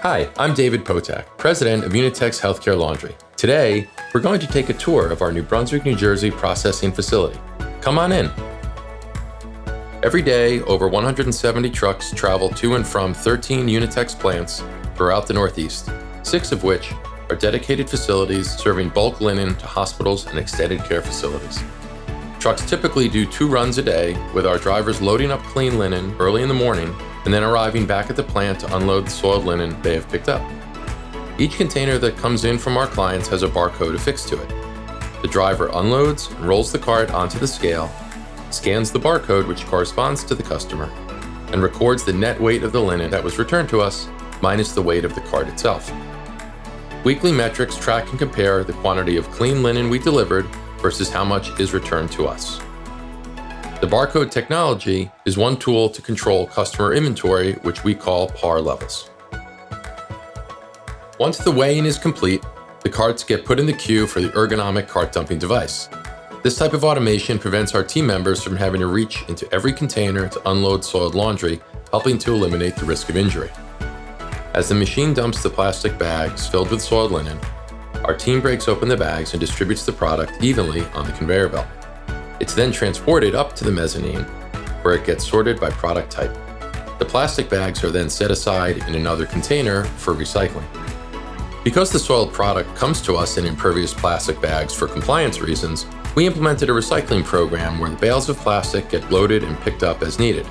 Hi, I'm David Potak, President of Unitex Healthcare Laundry. Today, we're going to take a tour of our New Brunswick, New Jersey processing facility. Come on in. Every day, over 170 trucks travel to and from 13 Unitex plants throughout the Northeast, 6 of which are dedicated facilities serving bulk linen to hospitals and extended care facilities. Trucks typically do 2 runs a day, with our drivers loading up clean linen early in the morning and then arriving back at the plant to unload the soiled linen they have picked up. Each container that comes in from our clients has a barcode affixed to it. The driver unloads and rolls the cart onto the scale, scans the barcode which corresponds to the customer, and records the net weight of the linen that was returned to us minus the weight of the cart itself. Weekly metrics track and compare the quantity of clean linen we delivered versus how much is returned to us. The barcode technology is one tool to control customer inventory, which we call par levels. Once the weighing is complete, the carts get put in the queue for the ergonomic cart dumping device. This type of automation prevents our team members from having to reach into every container to unload soiled laundry, helping to eliminate the risk of injury. As the machine dumps the plastic bags filled with soiled linen, our team breaks open the bags and distributes the product evenly on the conveyor belt. It's then transported up to the mezzanine, where it gets sorted by product type. The plastic bags are then set aside in another container for recycling. Because the soiled product comes to us in impervious plastic bags for compliance reasons, we implemented a recycling program where the bales of plastic get loaded and picked up as needed.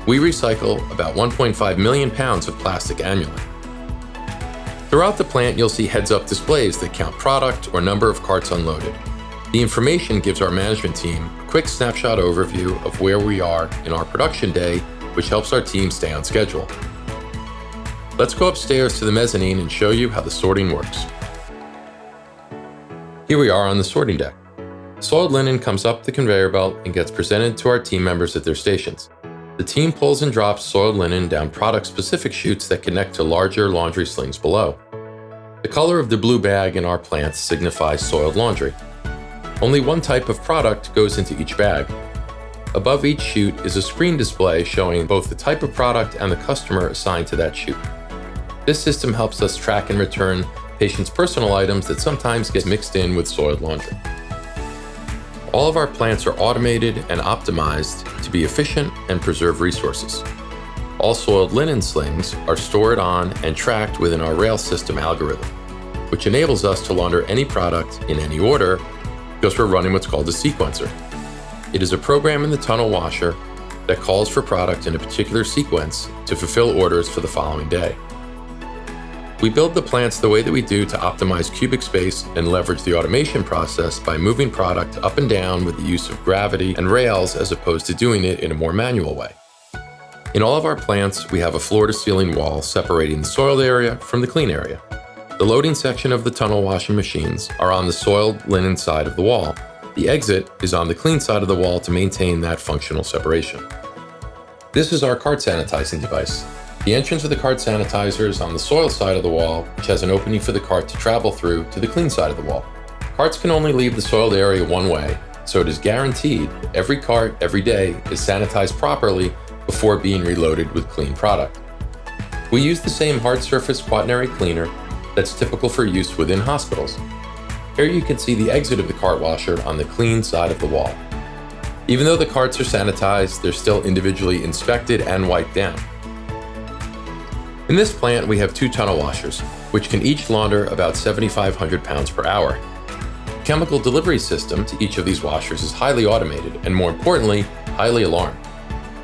We recycle about 1.5 million pounds of plastic annually. Throughout the plant, you'll see heads-up displays that count product or number of carts unloaded. The information gives our management team a quick snapshot overview of where we are in our production day, which helps our team stay on schedule. Let's go upstairs to the mezzanine and show you how the sorting works. Here we are on the sorting deck. Soiled linen comes up the conveyor belt and gets presented to our team members at their stations. The team pulls and drops soiled linen down product-specific chutes that connect to larger laundry slings below. The color of the blue bag in our plants signifies soiled laundry. Only one type of product goes into each bag. Above each chute is a screen display showing both the type of product and the customer assigned to that chute. This system helps us track and return patients' personal items that sometimes get mixed in with soiled laundry. All of our plants are automated and optimized to be efficient and preserve resources. All soiled linen slings are stored on and tracked within our rail system algorithm, which enables us to launder any product in any order because we're running what's called a sequencer. It is a program in the tunnel washer that calls for product in a particular sequence to fulfill orders for the following day. We build the plants the way that we do to optimize cubic space and leverage the automation process by moving product up and down with the use of gravity and rails as opposed to doing it in a more manual way. In all of our plants, we have a floor-to-ceiling wall separating the soiled area from the clean area. The loading section of the tunnel washing machines are on the soiled linen side of the wall. The exit is on the clean side of the wall to maintain that functional separation. This is our cart sanitizing device. The entrance of the cart sanitizer is on the soil side of the wall, which has an opening for the cart to travel through to the clean side of the wall. Carts can only leave the soiled area one way, so it is guaranteed that every cart every day is sanitized properly before being reloaded with clean product. We use the same hard surface quaternary cleaner that's typical for use within hospitals. Here you can see the exit of the cart washer on the clean side of the wall. Even though the carts are sanitized, they're still individually inspected and wiped down. In this plant, we have 2 tunnel washers, which can each launder about 7,500 pounds per hour. The chemical delivery system to each of these washers is highly automated and, more importantly, highly alarmed.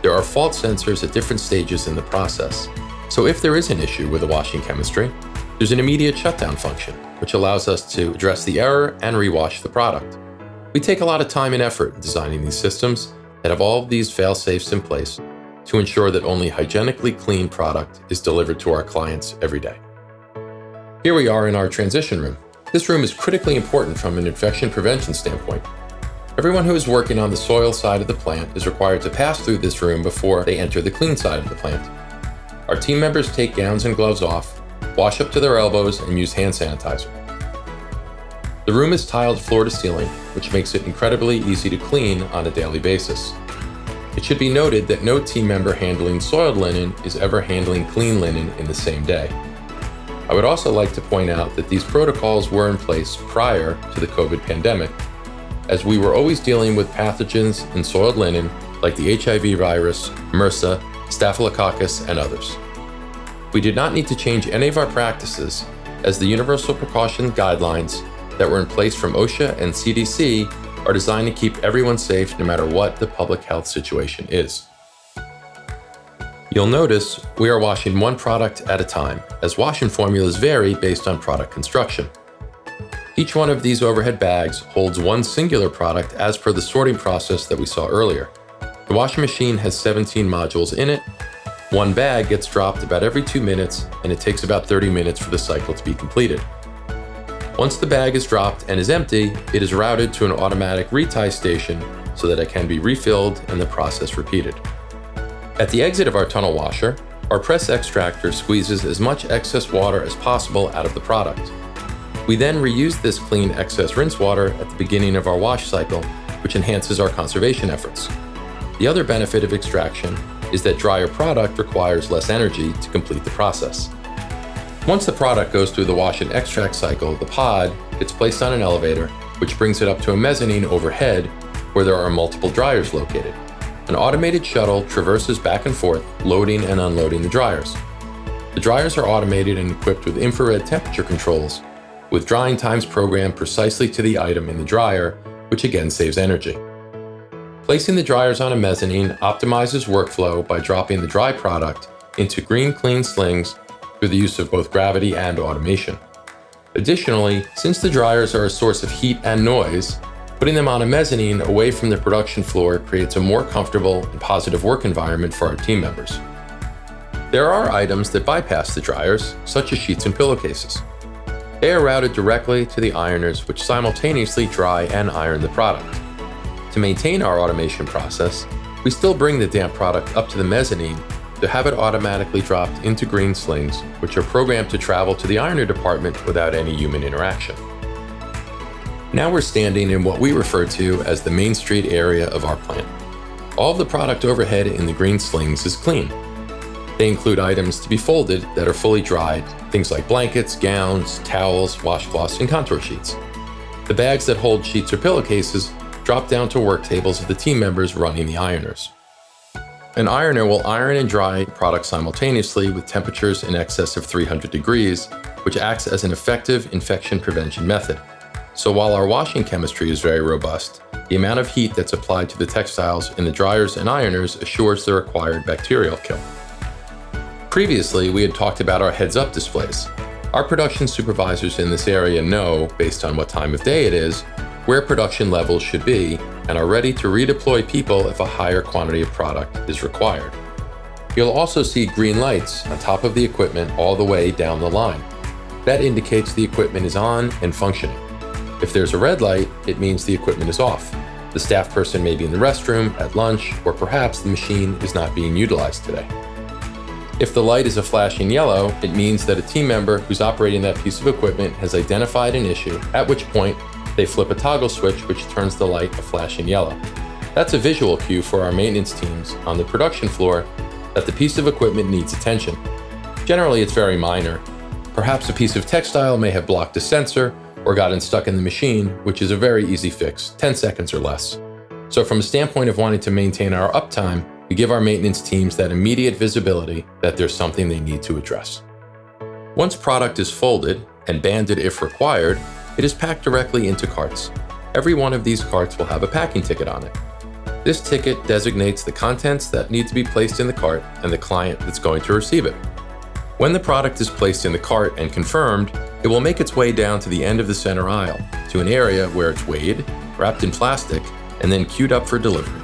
There are fault sensors at different stages in the process, so if there is an issue with the washing chemistry, there's an immediate shutdown function, which allows us to address the error and rewash the product. We take a lot of time and effort in designing these systems that have all of these fail-safes in place to ensure that only hygienically clean product is delivered to our clients every day. Here we are in our transition room. This room is critically important from an infection prevention standpoint. Everyone who is working on the soil side of the plant is required to pass through this room before they enter the clean side of the plant. Our team members take gowns and gloves off, wash up to their elbows, and use hand sanitizer. The room is tiled floor to ceiling, which makes it incredibly easy to clean on a daily basis. It should be noted that no team member handling soiled linen is ever handling clean linen in the same day. I would also like to point out that these protocols were in place prior to the COVID pandemic, as we were always dealing with pathogens in soiled linen like the HIV virus, MRSA, Staphylococcus, and others. We did not need to change any of our practices, as the universal precaution guidelines that were in place from OSHA and CDC are designed to keep everyone safe no matter what the public health situation is. You'll notice we are washing one product at a time, as washing formulas vary based on product construction. Each one of these overhead bags holds one singular product as per the sorting process that we saw earlier. The washing machine has 17 modules in it. One bag gets dropped about every 2 minutes, and it takes about 30 minutes for the cycle to be completed. Once the bag is dropped and is empty, it is routed to an automatic retie station so that it can be refilled and the process repeated. At the exit of our tunnel washer, our press extractor squeezes as much excess water as possible out of the product. We then reuse this clean excess rinse water at the beginning of our wash cycle, which enhances our conservation efforts. The other benefit of extraction is that drier product requires less energy to complete the process. Once the product goes through the wash and extract cycle, the pod gets placed on an elevator, which brings it up to a mezzanine overhead where there are multiple dryers located. An automated shuttle traverses back and forth, loading and unloading the dryers. The dryers are automated and equipped with infrared temperature controls, with drying times programmed precisely to the item in the dryer, which again saves energy. Placing the dryers on a mezzanine optimizes workflow by dropping the dry product into green clean slings through the use of both gravity and automation. Additionally, since the dryers are a source of heat and noise, putting them on a mezzanine away from the production floor creates a more comfortable and positive work environment for our team members. There are items that bypass the dryers, such as sheets and pillowcases. They are routed directly to the ironers, which simultaneously dry and iron the product. To maintain our automation process, we still bring the damp product up to the mezzanine to have it automatically dropped into green slings, which are programmed to travel to the ironer department without any human interaction. Now we're standing in what we refer to as the Main Street area of our plant. All of the product overhead in the green slings is clean. They include items to be folded that are fully dried, things like blankets, gowns, towels, washcloths, and contour sheets. The bags that hold sheets or pillowcases drop down to work tables of the team members running the ironers. An ironer will iron and dry products simultaneously with temperatures in excess of 300 degrees, which acts as an effective infection prevention method. So while our washing chemistry is very robust, the amount of heat that's applied to the textiles in the dryers and ironers assures the required bacterial kill. Previously, we had talked about our heads-up displays. Our production supervisors in this area know, based on what time of day it is, where production levels should be and are ready to redeploy people if a higher quantity of product is required. You'll also see green lights on top of the equipment all the way down the line. That indicates the equipment is on and functioning. If there's a red light, it means the equipment is off. The staff person may be in the restroom, at lunch, or perhaps the machine is not being utilized today. If the light is a flashing yellow, it means that a team member who's operating that piece of equipment has identified an issue, at which point they flip a toggle switch which turns the light a flashing yellow. That's a visual cue for our maintenance teams on the production floor that the piece of equipment needs attention. Generally, it's very minor. Perhaps a piece of textile may have blocked a sensor or gotten stuck in the machine, which is a very easy fix, 10 seconds or less. So from a standpoint of wanting to maintain our uptime, we give our maintenance teams that immediate visibility that there's something they need to address. Once product is folded and banded if required, it is packed directly into carts. Every one of these carts will have a packing ticket on it. This ticket designates the contents that need to be placed in the cart and the client that's going to receive it. When the product is placed in the cart and confirmed, it will make its way down to the end of the center aisle, to an area where it's weighed, wrapped in plastic, and then queued up for delivery.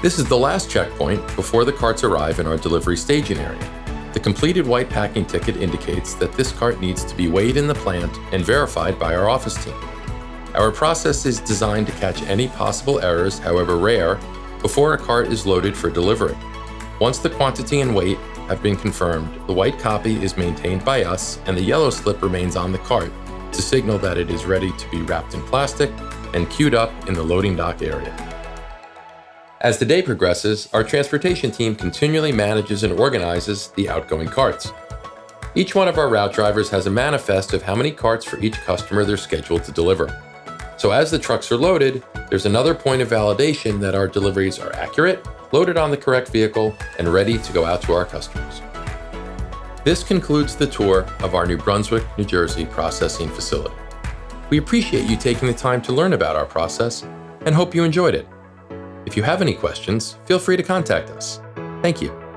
This is the last checkpoint before the carts arrive in our delivery staging area. The completed white packing ticket indicates that this cart needs to be weighed in the plant and verified by our office team. Our process is designed to catch any possible errors, however rare, before a cart is loaded for delivery. Once the quantity and weight have been confirmed, the white copy is maintained by us and the yellow slip remains on the cart to signal that it is ready to be wrapped in plastic and queued up in the loading dock area. As the day progresses, our transportation team continually manages and organizes the outgoing carts. Each one of our route drivers has a manifest of how many carts for each customer they're scheduled to deliver. So as the trucks are loaded, there's another point of validation that our deliveries are accurate, loaded on the correct vehicle, and ready to go out to our customers. This concludes the tour of our New Brunswick, New Jersey processing facility. We appreciate you taking the time to learn about our process and hope you enjoyed it. If you have any questions, feel free to contact us. Thank you.